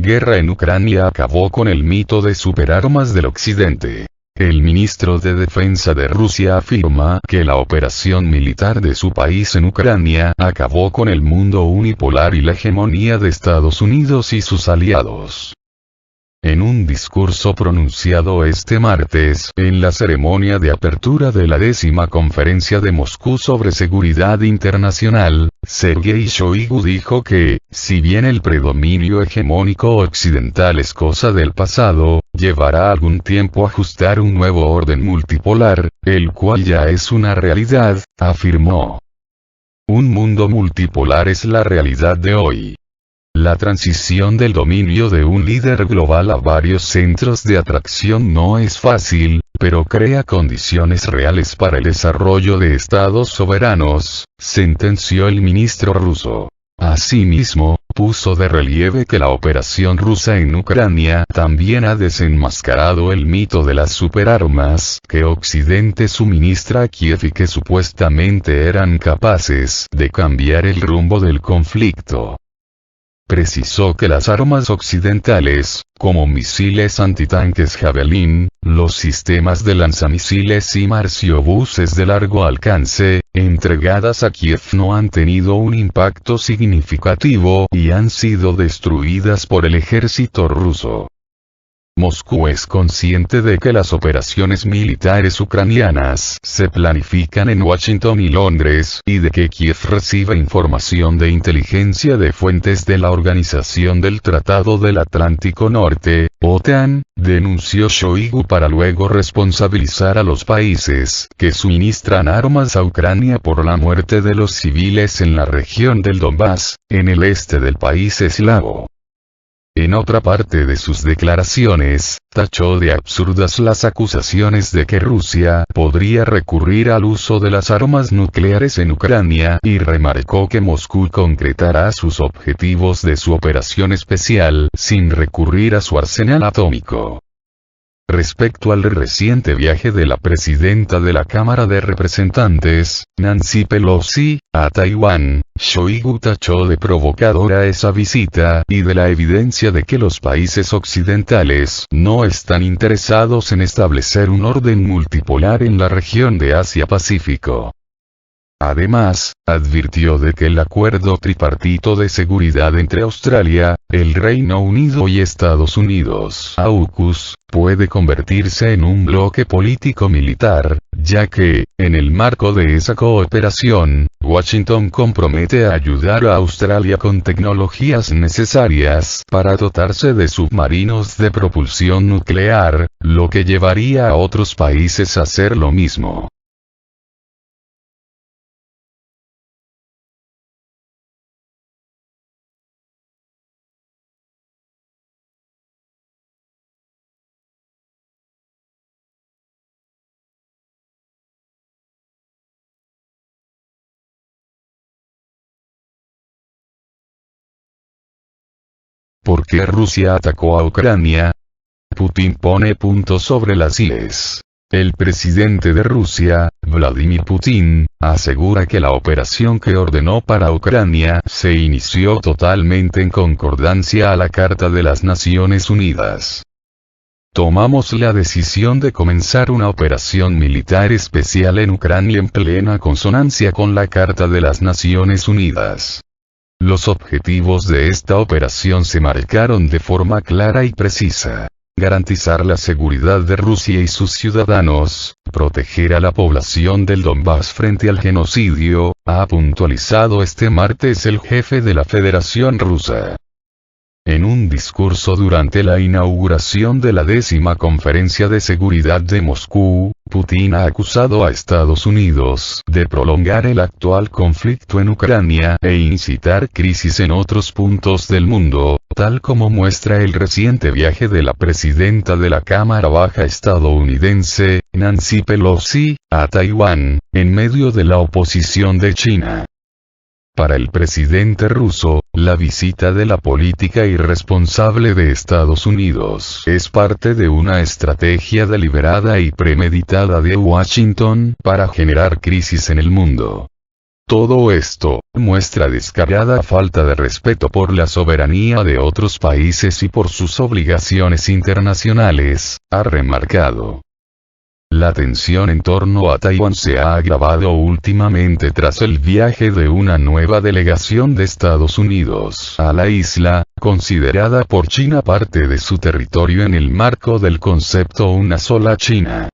guerra en Ucrania acabó con el mito de superarmas del Occidente. El ministro de Defensa de Rusia afirma que la operación militar de su país en Ucrania acabó con el mundo unipolar y la hegemonía de Estados Unidos y sus aliados. En un discurso pronunciado este martes, en la ceremonia de apertura de la 10ª Conferencia de Moscú sobre Seguridad Internacional, Sergei Shoigu dijo que, si bien el predominio hegemónico occidental es cosa del pasado, llevará algún tiempo ajustar un nuevo orden multipolar, el cual ya es una realidad, afirmó. Un mundo multipolar es la realidad de hoy. La transición del dominio de un líder global a varios centros de atracción no es fácil, pero crea condiciones reales para el desarrollo de estados soberanos, sentenció el ministro ruso. Asimismo, puso de relieve que la operación rusa en Ucrania también ha desenmascarado el mito de las superarmas que Occidente suministra a Kiev y que supuestamente eran capaces de cambiar el rumbo del conflicto. Precisó que las armas occidentales, como misiles antitanques Javelin, los sistemas de lanzamisiles y marciobuses de largo alcance, entregadas a Kiev no han tenido un impacto significativo y han sido destruidas por el ejército ruso. Moscú es consciente de que las operaciones militares ucranianas se planifican en Washington y Londres, y de que Kiev recibe información de inteligencia de fuentes de la Organización del Tratado del Atlántico Norte, OTAN, denunció Shoigu para luego responsabilizar a los países que suministran armas a Ucrania por la muerte de los civiles en la región del Donbass, en el este del país eslavo. En otra parte de sus declaraciones, tachó de absurdas las acusaciones de que Rusia podría recurrir al uso de las armas nucleares en Ucrania y remarcó que Moscú concretará sus objetivos de su operación especial sin recurrir a su arsenal atómico. Respecto al reciente viaje de la presidenta de la Cámara de Representantes, Nancy Pelosi, a Taiwán, Shoigu tachó de provocadora esa visita y de la evidencia de que los países occidentales no están interesados en establecer un orden multipolar en la región de Asia-Pacífico. Además, advirtió de que el acuerdo tripartito de seguridad entre Australia, el Reino Unido y Estados Unidos, AUKUS, puede convertirse en un bloque político-militar, ya que, en el marco de esa cooperación, Washington compromete a ayudar a Australia con tecnologías necesarias para dotarse de submarinos de propulsión nuclear, lo que llevaría a otros países a hacer lo mismo. ¿Por qué Rusia atacó a Ucrania? Putin pone punto sobre las IES. El presidente de Rusia, Vladimir Putin, asegura que la operación que ordenó para Ucrania se inició totalmente en concordancia a la Carta de las Naciones Unidas. Tomamos la decisión de comenzar una operación militar especial en Ucrania en plena consonancia con la Carta de las Naciones Unidas. Los objetivos de esta operación se marcaron de forma clara y precisa. Garantizar la seguridad de Rusia y sus ciudadanos, proteger a la población del Donbass frente al genocidio, ha puntualizado este martes el jefe de la Federación Rusa. En un discurso durante la inauguración de la 10ª Conferencia de Seguridad de Moscú, Putin ha acusado a Estados Unidos de prolongar el actual conflicto en Ucrania e incitar crisis en otros puntos del mundo, tal como muestra el reciente viaje de la presidenta de la Cámara Baja estadounidense, Nancy Pelosi, a Taiwán, en medio de la oposición de China. Para el presidente ruso, la visita de la política irresponsable de Estados Unidos es parte de una estrategia deliberada y premeditada de Washington para generar crisis en el mundo. Todo esto muestra descarada falta de respeto por la soberanía de otros países y por sus obligaciones internacionales, ha remarcado. La tensión en torno a Taiwán se ha agravado últimamente tras el viaje de una nueva delegación de Estados Unidos a la isla, considerada por China parte de su territorio en el marco del concepto Una sola China.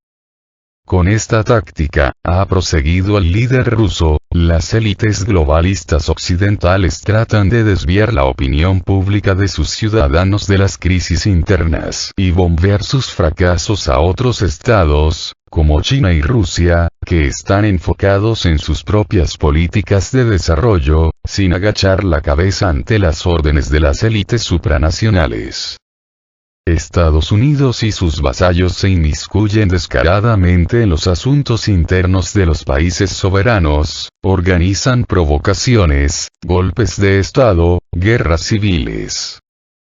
Con esta táctica, ha proseguido el líder ruso, las élites globalistas occidentales tratan de desviar la opinión pública de sus ciudadanos de las crisis internas y bombear sus fracasos a otros estados, como China y Rusia, que están enfocados en sus propias políticas de desarrollo, sin agachar la cabeza ante las órdenes de las élites supranacionales. Estados Unidos y sus vasallos se inmiscuyen descaradamente en los asuntos internos de los países soberanos, organizan provocaciones, golpes de Estado, guerras civiles.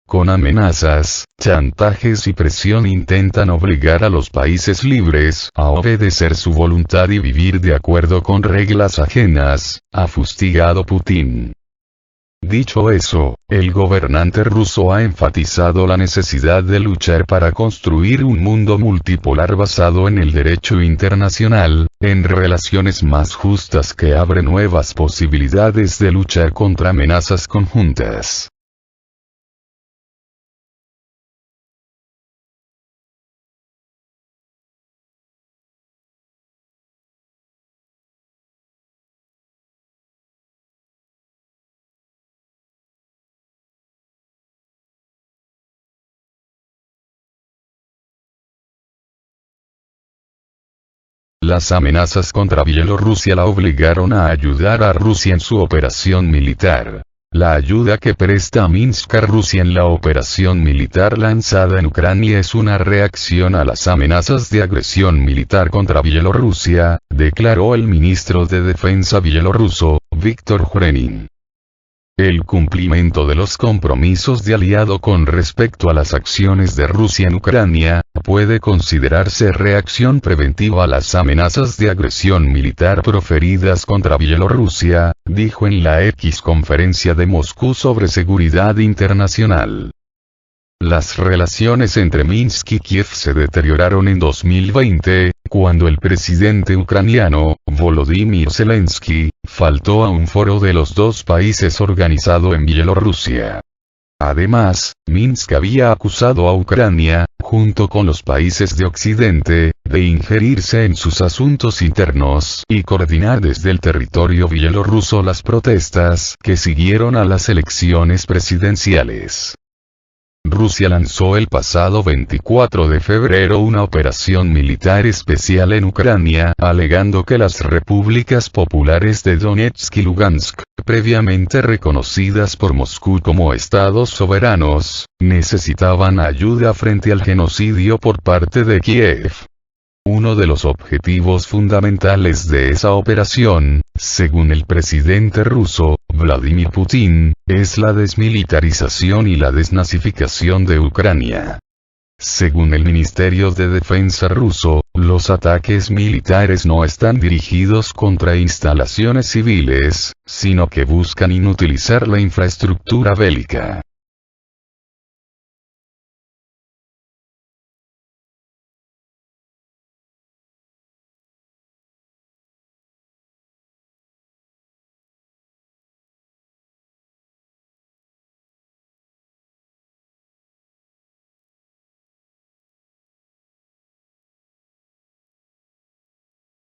Con amenazas, chantajes y presión intentan obligar a los países libres a obedecer su voluntad y vivir de acuerdo con reglas ajenas, ha fustigado Putin. Dicho eso, el gobernante ruso ha enfatizado la necesidad de luchar para construir un mundo multipolar basado en el derecho internacional, en relaciones más justas que abren nuevas posibilidades de luchar contra amenazas conjuntas. Las amenazas contra Bielorrusia la obligaron a ayudar a Rusia en su operación militar. La ayuda que presta Minsk a Rusia en la operación militar lanzada en Ucrania es una reacción a las amenazas de agresión militar contra Bielorrusia, declaró el ministro de Defensa bielorruso, Víktor Jurenin. El cumplimiento de los compromisos de aliado con respecto a las acciones de Rusia en Ucrania, puede considerarse reacción preventiva a las amenazas de agresión militar proferidas contra Bielorrusia, dijo en la X conferencia de Moscú sobre seguridad internacional. Las relaciones entre Minsk y Kiev se deterioraron en 2020, cuando el presidente ucraniano, Volodymyr Zelensky, faltó a un foro de los dos países organizado en Bielorrusia. Además, Minsk había acusado a Ucrania, junto con los países de Occidente, de injerirse en sus asuntos internos y coordinar desde el territorio bielorruso las protestas que siguieron a las elecciones presidenciales. Rusia lanzó el pasado 24 de febrero una operación militar especial en Ucrania, alegando que las repúblicas populares de Donetsk y Lugansk, previamente reconocidas por Moscú como estados soberanos, necesitaban ayuda frente al genocidio por parte de Kiev. Uno de los objetivos fundamentales de esa operación, según el presidente ruso, Vladimir Putin, es la desmilitarización y la desnazificación de Ucrania. Según el Ministerio de Defensa ruso, los ataques militares no están dirigidos contra instalaciones civiles, sino que buscan inutilizar la infraestructura bélica.